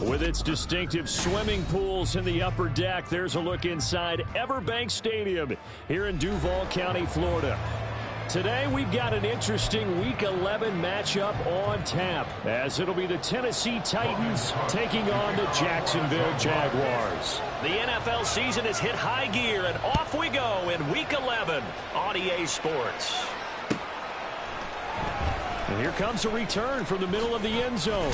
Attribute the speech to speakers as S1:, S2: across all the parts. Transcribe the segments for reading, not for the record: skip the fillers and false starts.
S1: With its distinctive swimming pools in the upper deck, there's a look inside Everbank Stadium here in Duval County, Florida. Today, we've got an interesting Week 11 matchup on tap, as it'll be the Tennessee Titans taking on the Jacksonville Jaguars. The NFL season has hit high gear, and off we go in Week 11 on EA Sports. And here comes a return from the middle of the end zone.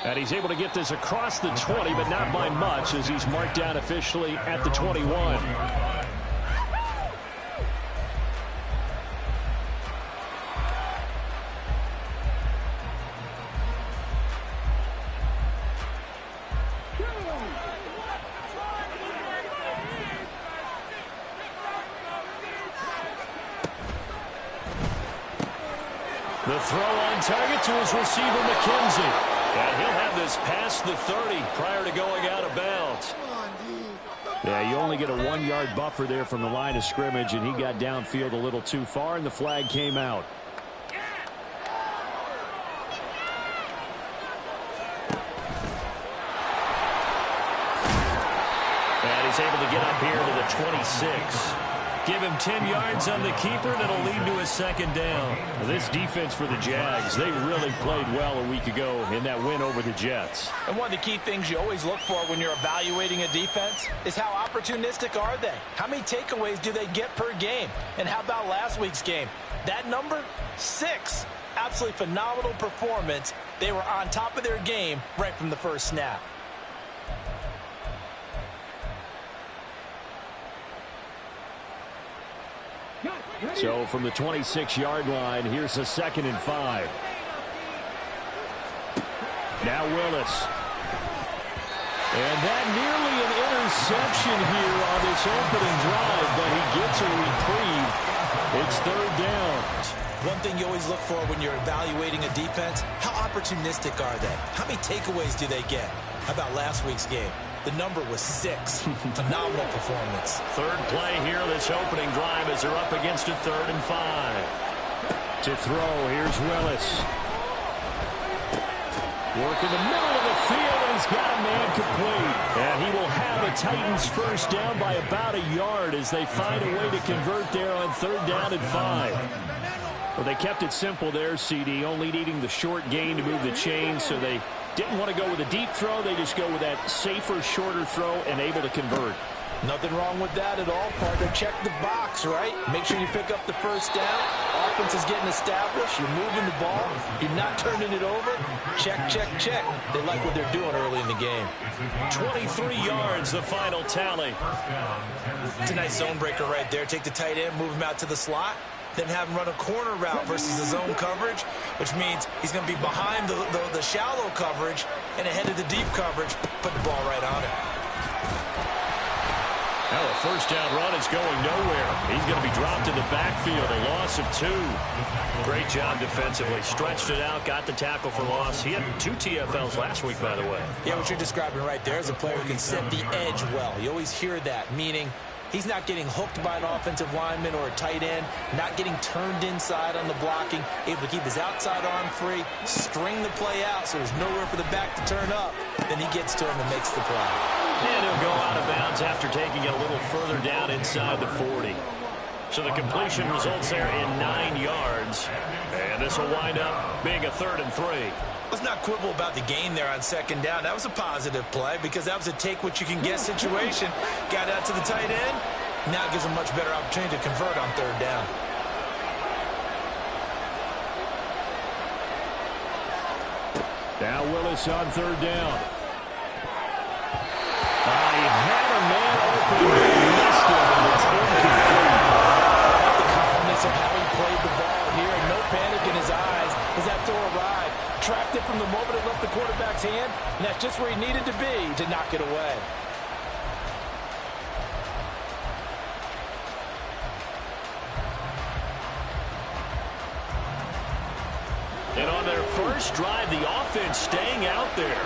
S1: And he's able to get this across the 20, but not by much, as he's marked down officially at the 21. The throw on target to his receiver, McKenzie. And he'll have this past the 30 prior to going out of bounds. Yeah, you only get a 1-yard buffer there from the line of scrimmage, and he got downfield a little too far, and the flag came out. And he's able to get up here to the 26. Give him 10 yards on the keeper, and it'll lead to a second down. This defense for the Jags, they really played well a week ago in that win over the Jets.
S2: And one of the key things you always look for when you're evaluating a defense is how opportunistic are they? How many takeaways do they get per game? And how about last week's game? That number? 6. Absolutely phenomenal performance. They were on top of their game right from the first snap.
S1: So from the 26-yard line, here's a 2nd and 5. Now Willis. And that nearly an interception here on this opening drive, but he gets a reprieve. It's 3rd down.
S2: One thing you always look for when you're evaluating a defense, how opportunistic are they? How many takeaways do they get? How about last week's game? The number was 6. Phenomenal performance.
S1: 3rd play here, this opening drive, as they're up against a 3rd and 5. To throw, here's Willis. Work in the middle of the field, and he's got a man complete. And he will have a Titans first down by about a yard as they find a way to convert there on 3rd down and 5. Well, they kept it simple there, CD, only needing the short gain to move the chains, so they didn't want to go with a deep throw. They just go with that safer, shorter throw and able to convert.
S2: Nothing wrong with that at all, partner. Check the box, right? Make sure you pick up the first down. Offense is getting established. You're moving the ball. You're not turning it over. Check, check, check. They like what they're doing early in the game.
S1: 23 yards, the final tally.
S2: It's a nice zone breaker right there. Take the tight end, move him out to the slot. Then have him run a corner route versus the zone coverage, which means he's going to be behind the shallow coverage and ahead of the deep coverage. Put the ball right on it.
S1: Now a first down run is going nowhere. He's going to be dropped in the backfield, a loss of 2. Great job defensively. Stretched it out, got the tackle for loss. He had 2 TFLs last week, by the way.
S2: Yeah, what you're describing right there is a player who can set the edge well. You always hear that, meaning he's not getting hooked by an offensive lineman or a tight end, not getting turned inside on the blocking, able to keep his outside arm free, string the play out so there's nowhere for the back to turn up. Then he gets to him and makes the play.
S1: And he'll go out of bounds after taking it a little further down inside the 40. So the completion results there in 9 yards. And this will wind up being a 3rd and 3.
S2: Let's not quibble about the gain there on 2nd down. That was a positive play because that was a take-what-you-can-get situation. Got out to the tight end. Now it gives him a much better opportunity to convert on 3rd down.
S1: Now Willis on 3rd down. He had a man open and missed him, and it's incomplete.
S2: The calmness of how he played the ball here, and no panic in his eyes as that throw arrived. Tracked it from the moment it left the quarterback's hand, and that's just where he needed to be to knock it away.
S1: And on their first drive, the offense staying out there.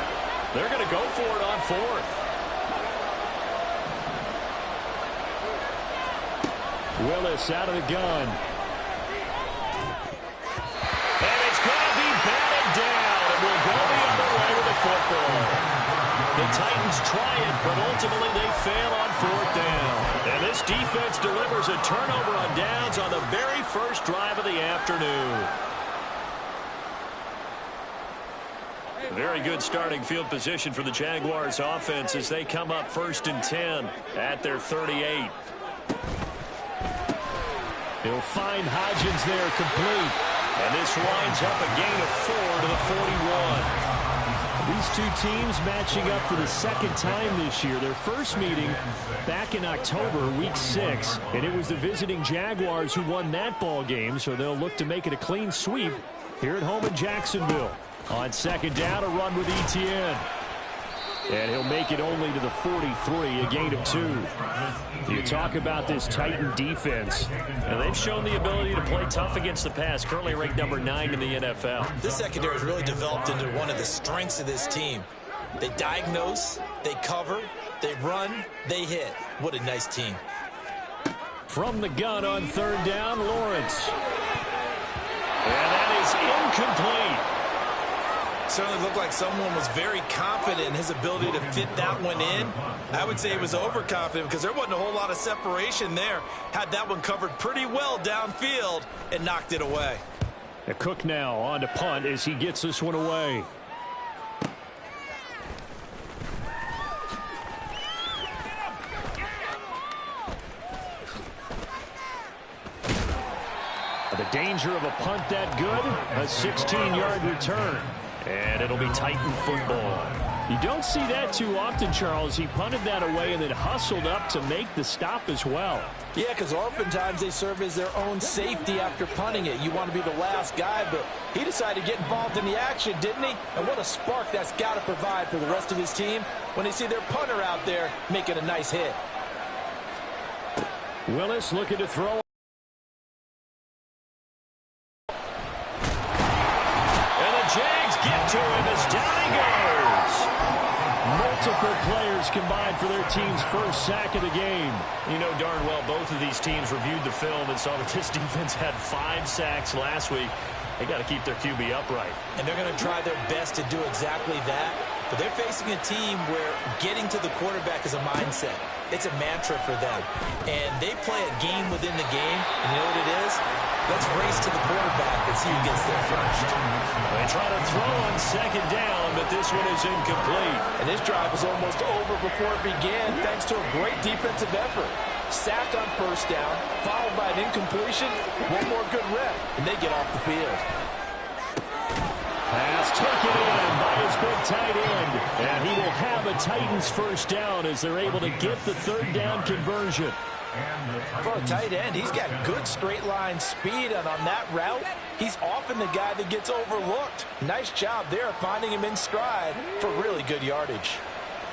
S1: They're going to go for it on 4th. Willis out of the gun. And it's going to be batted down. And we'll go the other way with the football. The Titans try it, but ultimately they fail on 4th down. And this defense delivers a turnover on downs on the very first drive of the afternoon. Very good starting field position for the Jaguars offense as they come up 1st and 10 at their 38. He'll find Hodgins there complete. And this winds up a gain of 4 to the 41. These two teams matching up for the second time this year. Their first meeting back in October, week 6. And it was the visiting Jaguars who won that ball game, so they'll look to make it a clean sweep here at home in Jacksonville. On 2nd down, a run with Etienne. And he'll make it only to the 43, a gain of 2. You talk about this Titan defense, and they've shown the ability to play tough against the pass, currently ranked number 9 in the NFL.
S2: This secondary has really developed into one of the strengths of this team. They diagnose, they cover, they run, they hit. What a nice team.
S1: From the gun on 3rd down, Lawrence. And that is incomplete.
S2: Certainly looked like someone was very confident in his ability to fit that one in. I would say he was overconfident because there wasn't a whole lot of separation there. Had that one covered pretty well downfield and knocked it away.
S1: A Cook now on to punt as he gets this one away. The danger of a punt that good, a 16-yard return. And it'll be Titan football. You don't see that too often, Charles. He punted that away and then hustled up to make the stop as well.
S2: Yeah, because oftentimes they serve as their own safety after punting it. You want to be the last guy, but he decided to get involved in the action, didn't he? And what a spark that's got to provide for the rest of his team when they see their punter out there making a nice hit.
S1: Willis looking to throw. Jags get to him as down he goes. Multiple players combined for their team's first sack of the game. You know darn well both of these teams reviewed the film and saw that this defense had 5 sacks last week. They got to keep their QB upright. And they're going to try their best to do exactly that. But they're facing a team where getting to the quarterback is a mindset. It's a mantra for them. And they play a game within the game. And you know what it is? Let's race to the quarterback and see who gets there first. They try to throw on 2nd down, but this one is incomplete. And this drive was almost over before it began thanks to a great defensive effort. Sacked on 1st down, followed by an incompletion, one more good rep, and they get off the field. Pass taken in by his big tight end. And he will have a Titans 1st down as they're able to get the 3rd down conversion. For a tight end, he's got good straight line speed, and on that route, he's often the guy that gets overlooked. Nice job there finding him in stride for really good yardage.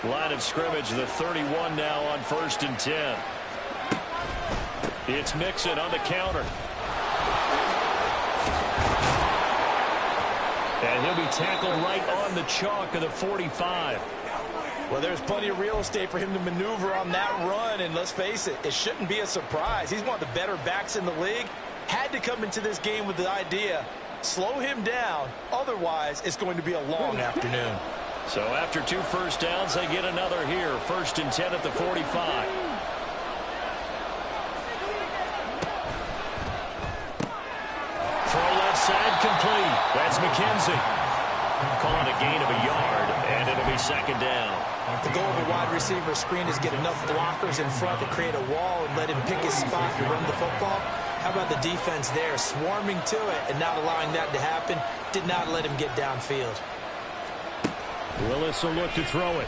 S1: Line of scrimmage, the 31 now on 1st and 10. It's Mixon on the counter. And he'll be tackled right on the chalk of the 45. Well, there's plenty of real estate for him to maneuver on that run, and let's face it, it shouldn't be a surprise. He's one of the better backs in the league. Had to come into this game with the idea, slow him down, otherwise it's going to be a long afternoon. So after 2 first downs, they get another here. 1st and 10 at the 45. Throw left side complete. That's McKenzie. Calling a gain of a yard, and it'll be 2nd down. The goal of a wide receiver screen is get enough blockers in front to create a wall and let him pick his spot to run the football. How about the defense there, swarming to it and not allowing that to happen? Did not let him get downfield. Willis will look to throw it.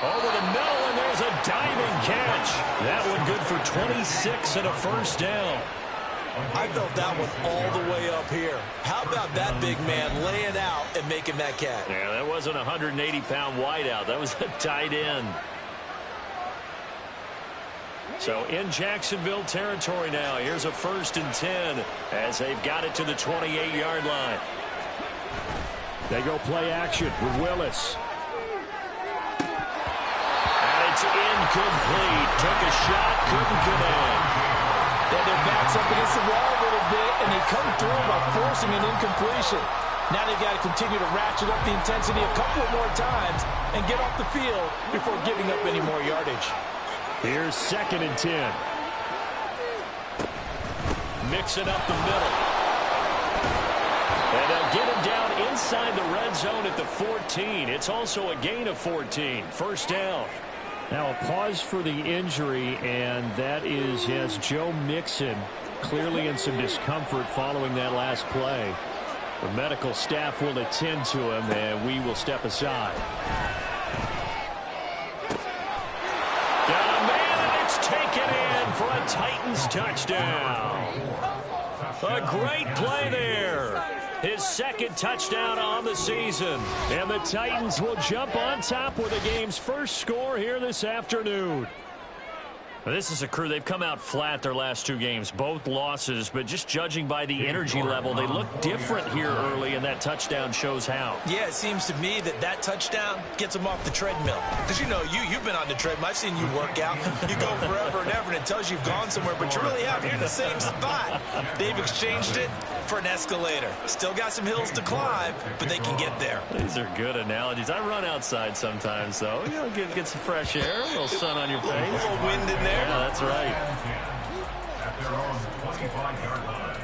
S1: Over the middle, and there's a diving catch. That one good for 26 and a 1st down. I felt that one all the way up here. How about that big man laying out and making that catch? Yeah, that wasn't a 180-pound wideout. That was a tight end. So in Jacksonville territory now. Here's a 1st and 10 as they've got it to the 28-yard line. They go play action with Willis. And it's incomplete. Took a shot, couldn't connect. Then their backs up against the wall a little bit, and they come through by forcing an incompletion.
S2: Now they've got to continue to ratchet up the intensity a couple more times and get off the field before giving up any more yardage.
S1: Here's 2nd and 10. Mixing up the middle. And they'll get him down inside the red zone at the 14. It's also a gain of 14. First down. Now a pause for the injury, and that is, yes, Joe Mixon clearly in some discomfort following that last play. The medical staff will attend to him, and we will step aside. Got a man, and it's taken in for a Titans touchdown. A great play there. His 2nd touchdown on the season. And the Titans will jump on top with the game's first score here this afternoon. This is a crew. They've come out flat their last 2 games, both losses, but just judging by the energy level, they look different here early, and that touchdown shows how.
S2: Yeah, it seems to me that touchdown gets them off the treadmill. Because, you know, you've been on the treadmill. I've seen you work out. You go forever and ever, and it tells you you've gone somewhere, but you really have. You're in the same spot. They've exchanged it for an escalator. Still got some hills to climb, but they can get there.
S1: These are good analogies. I run outside sometimes, though. You know, get some fresh air, a little sun on your face.
S2: A little wind in there.
S1: Yeah, that's right.
S3: At their own 25-yard line.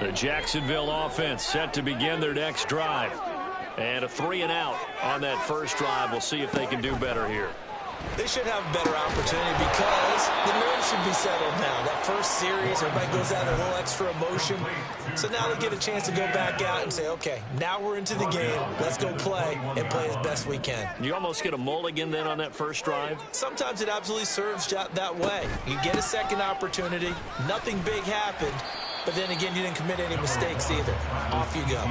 S1: The Jacksonville offense set to begin their next drive. And a 3-and-out on that first drive. We'll see if they can do better here.
S2: They should have a better opportunity because the nerves should be settled now. That first series, everybody goes out a little extra emotion. So now they get a chance to go back out and say, okay, now we're into the game. Let's go play and play as best we can.
S1: You almost get a mulligan then on that first drive?
S2: Sometimes it absolutely serves that way. You get a second opportunity. Nothing big happened. But then again, you didn't commit any mistakes either. Off you go.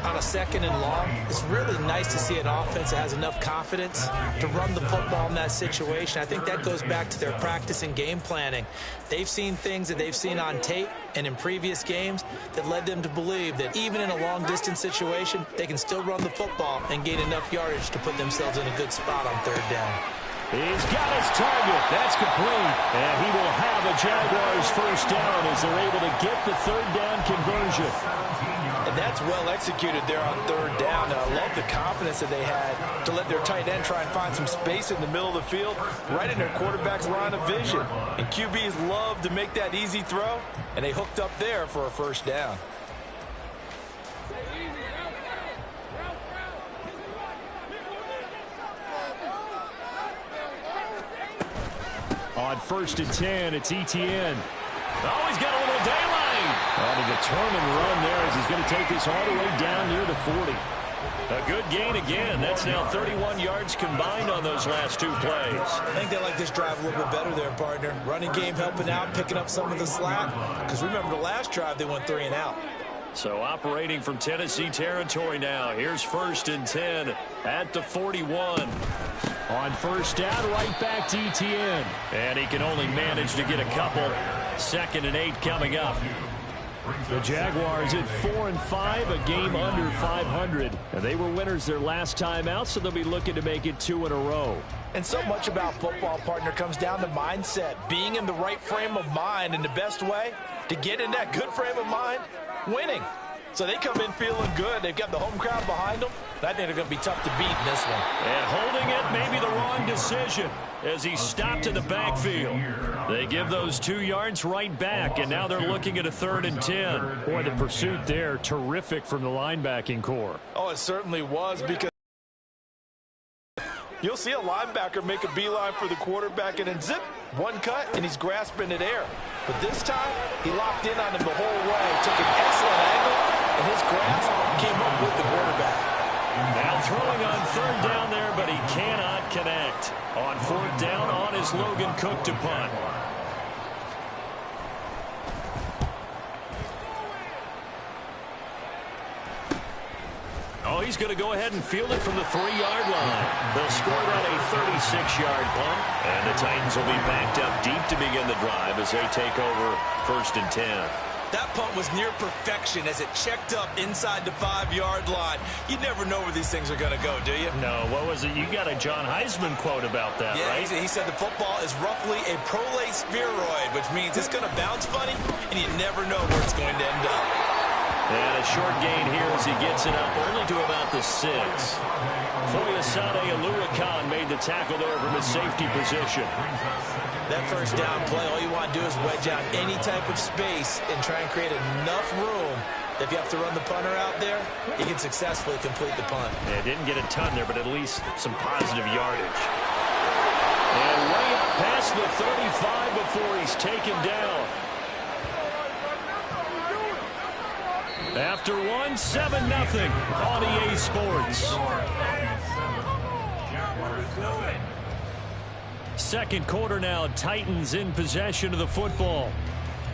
S2: On a 2nd and long, it's really nice to see an offense that has enough confidence to run the football in that situation. I think that goes back to their practice and game planning. They've seen things that they've seen on tape and in previous games that led them to believe that even in a long-distance situation, they can still run the football and gain enough yardage to put themselves in a good spot on 3rd down.
S1: He's got his target. That's complete. And he will have a Jaguars first down as they're able to get the 3rd down conversion.
S2: And that's well executed there on 3rd down. And I love the confidence that they had to let their tight end try and find some space in the middle of the field, right in their quarterback's line of vision. And QBs love to make that easy throw, and they hooked up there for a first down.
S1: On 1st and 10, it's Etienne. Oh, he's got a little daylight. On a determined run there as he's going to take this all the way down near the 40. A good gain again. That's now 31 yards combined on those last 2 plays.
S2: I think they like this drive a little bit better there, partner. Running game helping out, picking up some of the slack. Because remember the last drive, they went 3-and-out.
S1: So operating from Tennessee territory now. Here's 1st and 10 at the 41. On 1st down, right back to Etienne. And he can only manage to get a couple. 2nd and 8 coming up. The Jaguars at 4-5, a game under 500. And they were winners their last time out, so they'll be looking to make it 2 in a row.
S2: And so much about football, partner, comes down to mindset. Being in the right frame of mind, and the best way to get in that good frame of mind, winning. So they come in feeling good. They've got the home crowd behind them. I think they're going to be tough to beat in this one.
S1: And holding it may be the wrong decision as he stopped in the backfield. They give those 2 yards right back, and now they're looking at a 3rd and 10. Boy, the pursuit there, terrific from the linebacking core.
S2: Oh, it certainly was, because you'll see a linebacker make a beeline for the quarterback and then zip, one cut, and he's grasping it air. But this time, he locked in on him the whole way, took an excellent angle, and his grasp came up with the quarterback.
S1: Now throwing on 3rd down there, but he cannot connect. On 4th down, on is Logan Cook to punt. Oh, he's going to go ahead and field it from the 3-yard line. They'll score that a 36-yard punt, and the Titans will be backed up deep to begin the drive as they take over 1st and 10.
S2: That punt was near perfection as it checked up inside the 5-yard line. You never know where these things are going to go, do you?
S1: No, what was it? You got a John Heisman quote about that,
S2: yeah,
S1: right?
S2: He said the football is roughly a prolate spheroid, which means it's going to bounce funny, and you never know where it's going to end up.
S1: And a short gain here as he gets it up only to about the 6. Foyesade Aluakan made the tackle there from his safety position.
S2: That first down play, all you want to do is wedge out any type of space and try and create enough room that if you have to run the punter out there, you can successfully complete the punt.
S1: Yeah, didn't get a ton there, but at least some positive yardage. And way up past the 35 before he's taken down. After one, 7-0 on EA Sports. Second quarter now, Titans in possession of the football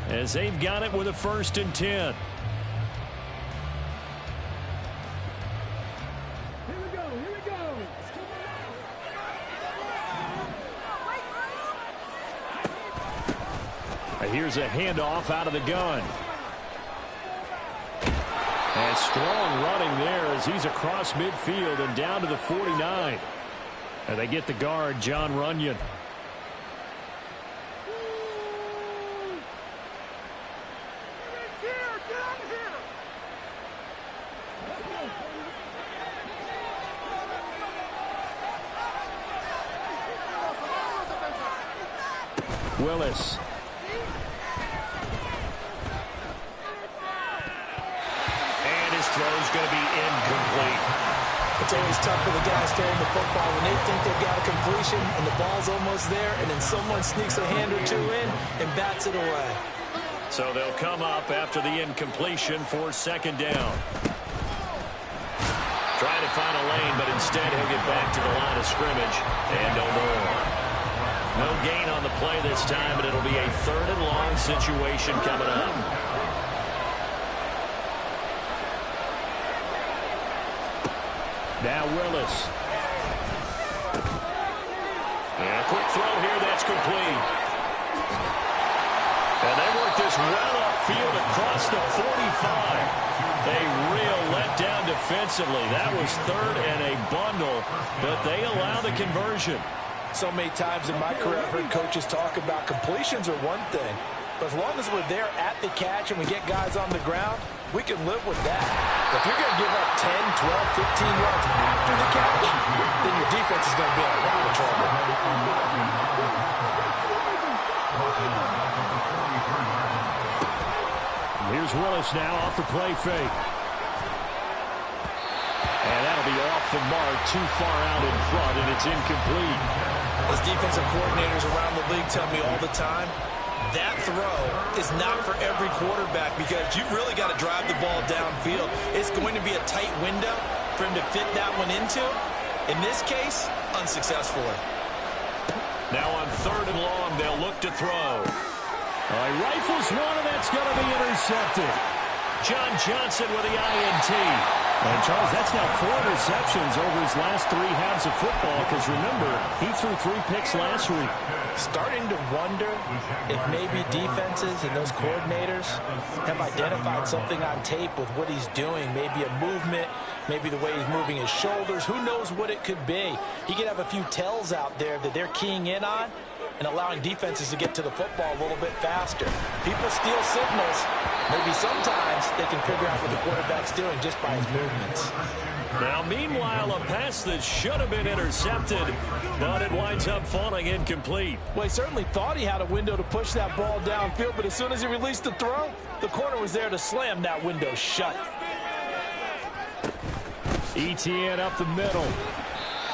S1: as they've got it with a 1st and 10. Here's a handoff out of the gun. And strong running there as he's across midfield and down to the 49. And they get the guard, John Runyon. Willis. Throw's going to be incomplete.
S2: It's always tough for the guys throwing the football when they think they've got a completion and the ball's almost there, and then someone sneaks a hand or two in and bats it away.
S1: So they'll come up after the incompletion for 2nd down. Trying to find a lane, but instead he'll get back to the line of scrimmage and no more. No gain on the play this time, but it'll be a 3rd and long situation coming up. Now Willis. And a quick throw here that's complete. And they work this well upfield across the 45. A real letdown defensively. That was 3rd and a bundle, but they allow the conversion.
S2: So many times in my career I've heard coaches talk about completions are one thing, but as long as we're there at the catch and we get guys on the ground, we can live with that. If you're going to give up 10, 12, 15 yards after the catch, then your defense is going to be in a lot of trouble.
S1: Here's Willis now off the play fake. And that'll be off the mark, too far out in front, and it's incomplete.
S2: As defensive coordinators around the league tell me all the time, that throw is not for every quarterback because you've really got to drive the ball downfield. It's going to be a tight window for him to fit that one into. In this case, unsuccessfully.
S1: Now on 3rd and long, they'll look to throw. He rifles one, and that's going to be intercepted. John Johnson with the INT. And, Charles, that's now 4 receptions over his last 3 halves of football because, remember, he threw 3 picks last week.
S2: Starting to wonder if maybe defenses and those coordinators have identified something on tape with what he's doing. Maybe a movement, maybe the way he's moving his shoulders. Who knows what it could be? He could have a few tells out there that they're keying in on and allowing defenses to get to the football a little bit faster. People steal signals. Maybe sometimes they can figure out what the quarterback's doing just by his movements.
S1: Now, meanwhile, a pass that should have been intercepted, but it winds up falling incomplete.
S2: Well, he certainly thought he had a window to push that ball downfield, but as soon as he released the throw, the corner was there to slam that window shut.
S1: ETN up the middle.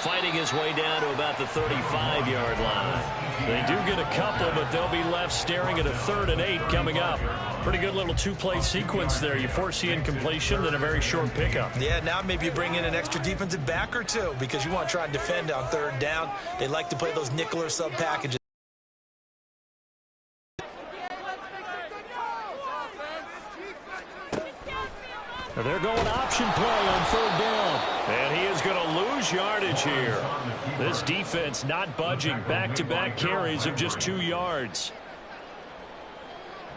S1: Fighting his way down to about the 35-yard line. They do get a couple, but they'll be left staring at a 3rd and 8 coming up. Pretty good little 2-play sequence there. You force the incompletion, then a very short pickup.
S2: Yeah, now maybe you bring in an extra defensive back or two because you want to try and defend on 3rd down. They like to play those nickel or sub packages.
S1: They're going option play on 3rd down. And he is going to lose yardage here. This defense not budging. Back-to-back carries of just 2 yards.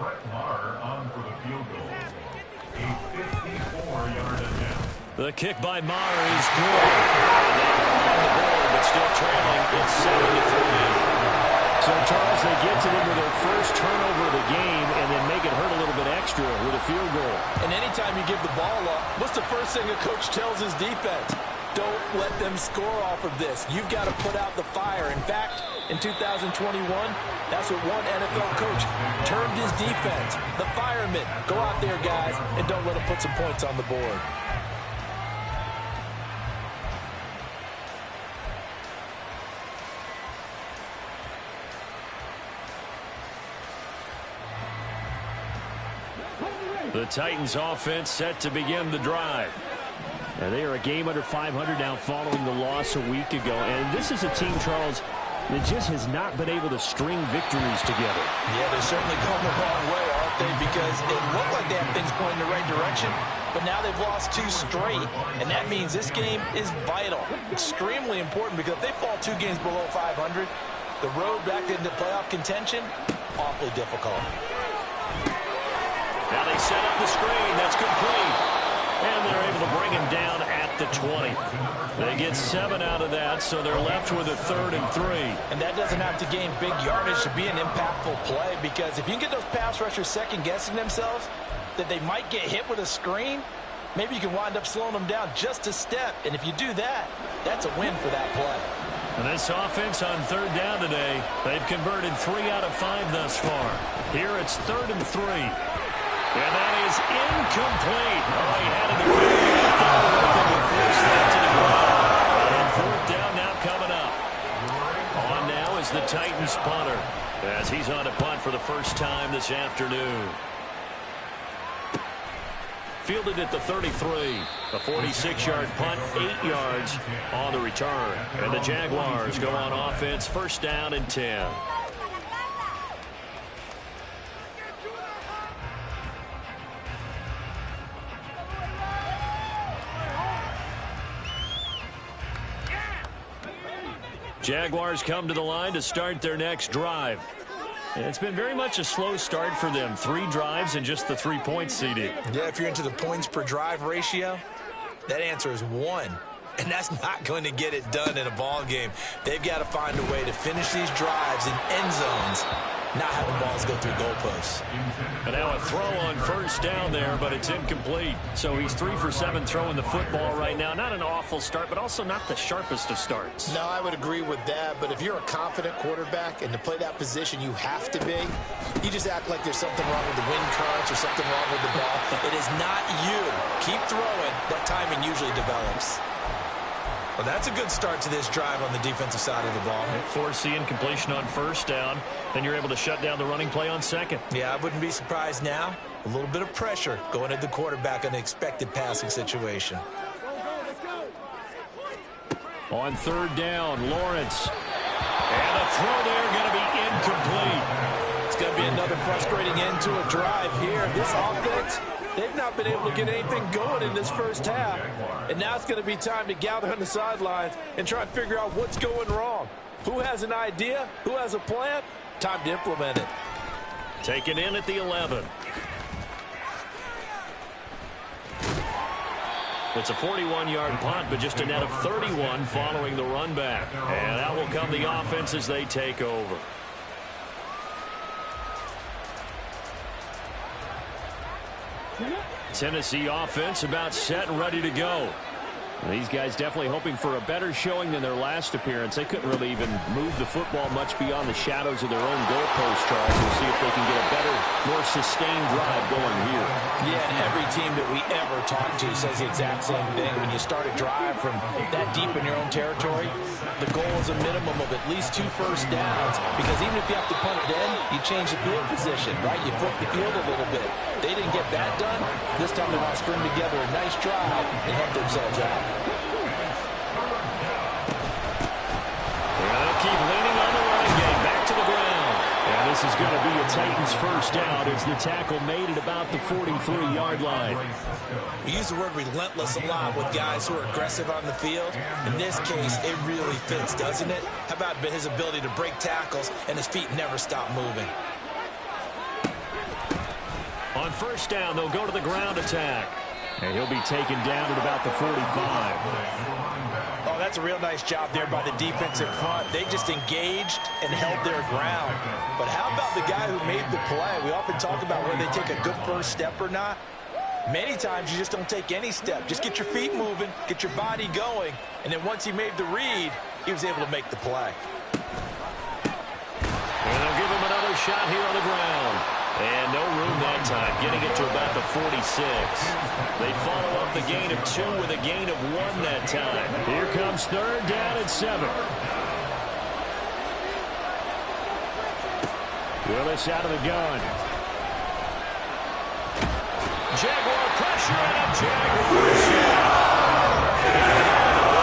S3: On for the field goal. A 54-yard attempt.
S1: The kick by Maher is good. On the board, but still trailing. It's 7-3. So, Charles, they get to them with their first turnover of the game and then make it hurt a little bit extra with a field goal.
S2: And anytime you give the ball up, what's the first thing a coach tells his defense? Don't let them score off of this. You've got to put out the fire. In fact, in 2021, that's what one NFL coach termed his defense. The firemen. Go out there, guys, and don't let them put some points on the board.
S1: The Titans offense set to begin the drive. And they are a game under 500 now following the loss a week ago. And this is a team, Charles, that just has not been able to string victories together.
S2: Yeah, they're certainly going the wrong way, aren't they? Because it looked like they had things going in the right direction, but now they've lost 2 straight, and that means this game is vital. Extremely important, because if they fall 2 games below 500, the road back into playoff contention, awfully difficult.
S1: Now they set up the screen. That's complete. And they're able to bring him down at the 20. They get 7 out of that, so they're left with a 3rd and 3.
S2: And that doesn't have to gain big yardage to be an impactful play, because if you can get those pass rushers second-guessing themselves that they might get hit with a screen, maybe you can wind up slowing them down just a step. And if you do that, that's a win for that play.
S1: And this offense on 3rd down today, they've converted 3 out of 5 thus far. Here it's 3rd and 3. And that is incomplete. Oh, he had it in the force that to the ground. And 4th down now coming up. On now is the Titans punter, as he's on a punt for the first time this afternoon. Fielded at the 33. A 46-yard punt, 8 yards on the return. And the Jaguars go on offense, 1st down and 10. Jaguars come to the line to start their next drive. And it's been very much a slow start for them. 3 drives and just the 3-point CD.
S2: Yeah, if you're into the points per drive ratio, that answer is 1. And that's not going to get it done in a ball game. They've got to find a way to finish these drives in end zones, not having balls go through goalposts.
S1: And now a throw on 1st down there, but it's incomplete. So he's 3 for 7 throwing the football right now. Not an awful start, but also not the sharpest of starts.
S4: No, I would agree with that. But if you're a confident quarterback and to play that position you have to be, you just act like there's something wrong with the wind currents or something wrong with the ball.
S2: It is not you. Keep throwing. That timing usually develops. Well, that's a good start to this drive on the defensive side of the ball.
S1: Force the incompletion on 1st down. Then you're able to shut down the running play on 2nd.
S2: Yeah, I wouldn't be surprised now. A little bit of pressure going at the quarterback in an expected passing situation.
S1: On 3rd down, Lawrence. And a throw there going to be incomplete.
S2: It's going to be another frustrating end to a drive here. This offense, they've not been able to get anything going in this first half. And now it's going to be time to gather on the sidelines and try and figure out what's going wrong. Who has an idea? Who has a plan? Time to implement it.
S1: Taken in at the 11. It's a 41-yard punt, but just a net of 31 following the run back. And that will come the offense as they take over. Tennessee offense about set and ready to go. These guys definitely hoping for a better showing than their last appearance. They couldn't really even move the football much beyond the shadows of their own goalpost, Charles. We'll see if they can get a better, more sustained drive going here.
S2: Yeah, and every team that we ever talk to says the exact same thing. When you start a drive from that deep in your own territory, the goal is a minimum of at least 2 first downs, because even if you have to punt it in, you change the field position, right? You flip the field a little bit. They didn't get that done. This time they want to string together a nice drive and help themselves out.
S1: They'll keep leaning on the running game. Back to the ground. And this is going to be a Titans first down as the tackle made at about the 43-yard line.
S2: We use the word relentless a lot with guys who are aggressive on the field. In this case, it really fits, doesn't it? How about his ability to break tackles and his feet never stop moving?
S1: On first down, they'll go to the ground attack. And he'll be taken down at about the 45.
S2: Oh, that's a real nice job there by the defensive front. They just engaged and held their ground. But how about the guy who made the play? We often talk about whether they take a good first step or not. Many times you just don't take any step. Just get your feet moving, get your body going, and then once he made the read, he was able to make the play.
S1: And they'll give him another shot here on the ground. And no room that time, getting it to about the 46. They follow up the gain of 2 with a gain of 1 that time. Here comes third down and 7. Willis out of the gun. Jaguar pressure and a Jaguar sack.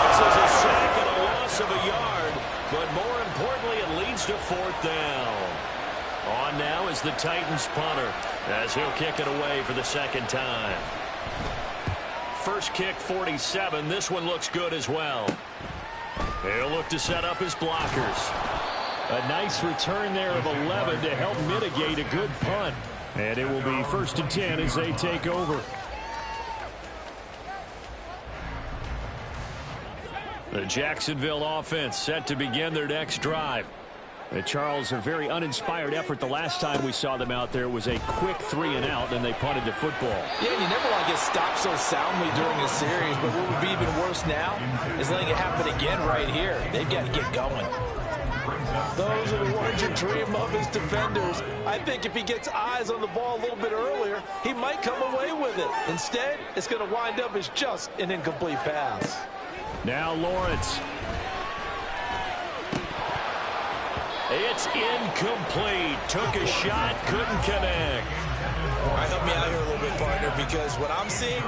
S1: This is a sack and a loss of a yard, but more importantly, it leads to fourth down. On now is the Titans punter, as he'll kick it away for the second time. First kick, 47. This one looks good as well. He'll look to set up his blockers. A nice return there of 11 to help mitigate a good punt. And it will be 1st and 10 as they take over. The Jacksonville offense set to begin their next drive. Charles, a very uninspired effort the last time we saw them out there. It was a quick 3-and-out, and they punted the football.
S2: Yeah, you never want to get stopped so soundly during a series, but what would be even worse now is letting it happen again right here. They've got to get going. Those are the ones you dream of as defenders. I think if he gets eyes on the ball a little bit earlier, he might come away with it. Instead, it's going to wind up as just an incomplete pass.
S1: Now Lawrence. It's incomplete. Took a shot, couldn't connect.
S2: All right, help me out here a little bit, partner, because what I'm seeing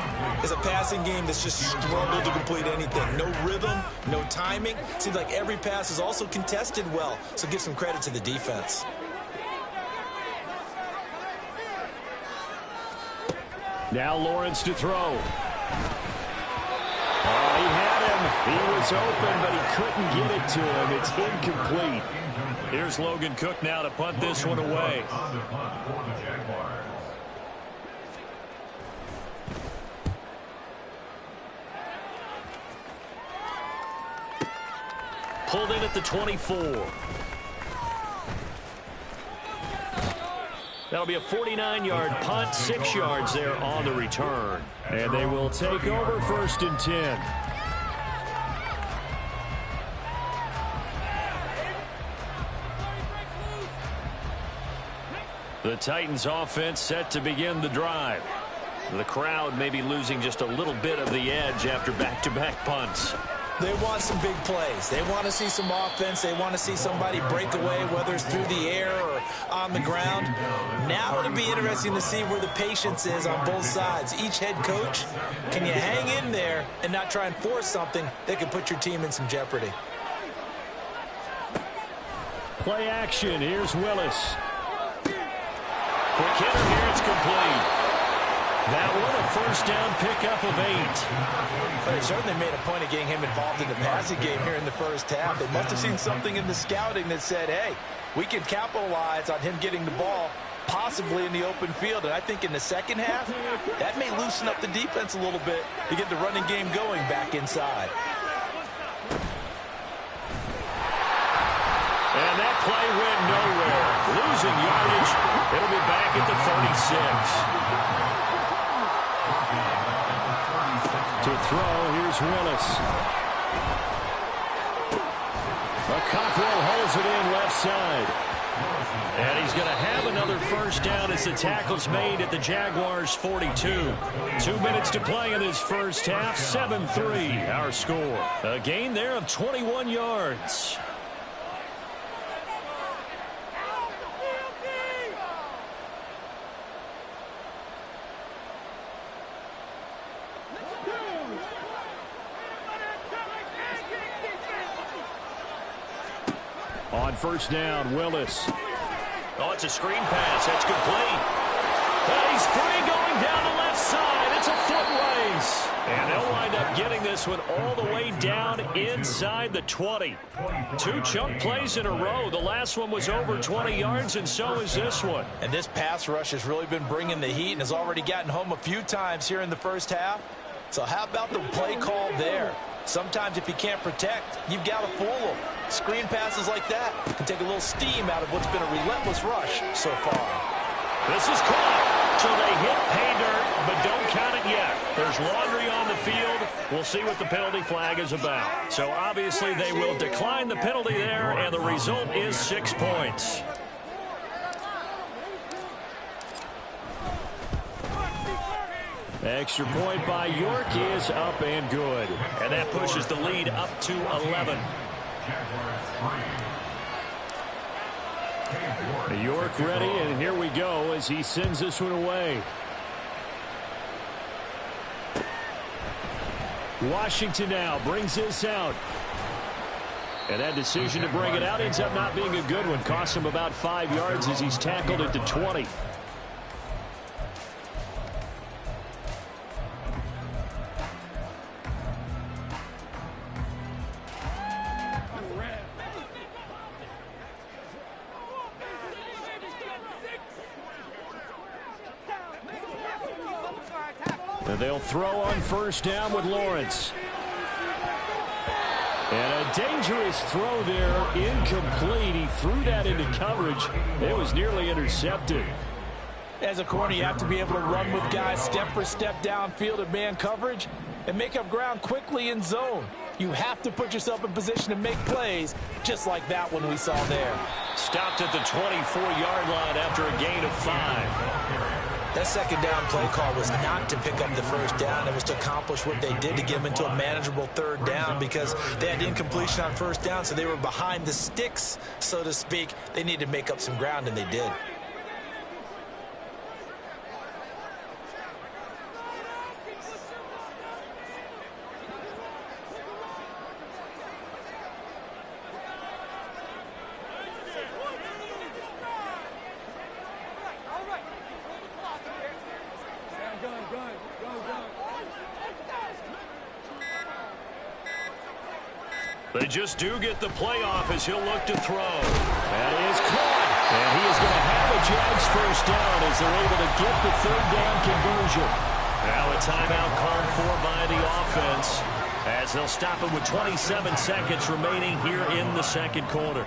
S2: is a passing game that's just struggled to complete anything. No rhythm, no timing. Seems like every pass is also contested well, so give some credit to the defense.
S1: Now Lawrence to throw. Oh, he had him. He was open, but he couldn't get it to him. It's incomplete. Here's Logan Cook now to punt this one away. Pulled in at the 24. That'll be a 49-yard punt, 6 yards there on the return. And they will take over 1st and 10. The Titans offense set to begin the drive. The crowd may be losing just a little bit of the edge after back-to-back punts.
S2: They want some big plays. They want to see some offense. They want to see somebody break away, whether it's through the air or on the ground. Now it'll be interesting to see where the patience is on both sides. Each head coach, can you hang in there and not try and force something that could put your team in some jeopardy?
S1: Play action. Here's Willis. Quick hitter here. It's complete. That one a first down pickup of 8.
S2: They certainly made a point of getting him involved in the passing game here in the first half. They must have seen something in the scouting that said, hey, we can capitalize on him getting the ball possibly in the open field. And I think in the second half, that may loosen up the defense a little bit to get the running game going back inside.
S1: And that play went nowhere. Losing yardage. It'll be back at the 36. To throw, here's Willis. Cockrell holds it in left side. And he's going to have another first down as the tackle's made at the Jaguars' 42. 2 minutes to play in this first half. 7-3 our score. A gain there of 21 yards. On first down, Willis. Oh, it's a screen pass. That's complete. And he's free going down the left side. It's a foot race. And they'll wind up getting this this one all the way down inside the 20. 2 chunk plays in a row. The last one was over 20 yards, and so is this one.
S2: And this pass rush has really been bringing the heat and has already gotten home a few times here in the first half. So how about the play call there? Sometimes if you can't protect, you've got to fool them. Screen passes like that can take a little steam out of what's been a relentless rush so far.
S1: This is caught. So they hit pay dirt, but don't count it yet. There's laundry on the field. We'll see what the penalty flag is about. So obviously they will decline the penalty there, and the result is 6 points. Extra point by York is up and good. And that pushes the lead up to 11. York ready, and here we go as he sends this one away. Washington now brings this out. And that decision to bring it out ends up not being a good one. Costs him about 5 yards as he's tackled at the 20. They'll throw on first down with Lawrence. And a dangerous throw there, incomplete. He threw that into coverage. It was nearly intercepted.
S2: As a corner, you have to be able to run with guys step for step downfield in man coverage and make up ground quickly in zone. You have to put yourself in position to make plays, just like that one we saw there.
S1: Stopped at the 24-yard line after a gain of 5.
S2: That second down play call was not to pick up the first down. It was to accomplish what they did to get them into a manageable third down because they had incompletion on first down, so they were behind the sticks, so to speak. They needed to make up some ground, and they did.
S1: They just do get the playoff as he'll look to throw. That is caught. And he is going to have a Jags first down as they're able to get the third down conversion. Now a timeout called for by the offense as they'll stop it with 27 seconds remaining here in the second quarter.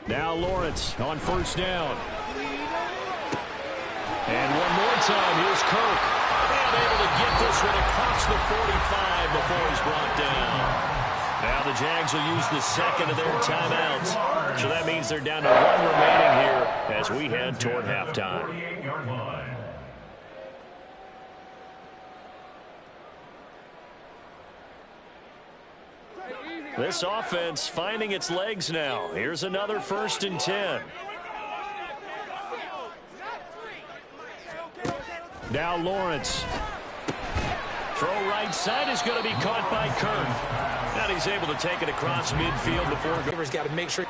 S1: Now Lawrence on first down. And one more time, here's Kirk. And able to get this one across the 45 before he's brought down. Now the Jags will use the second of their timeouts. So that means they're down to 1 remaining here as we head toward halftime. This offense finding its legs now. Here's another 1st and 10. Now Lawrence. Throw right side is going to be caught by Kirk. And he's able to take it across midfield before.
S2: Got to make sure.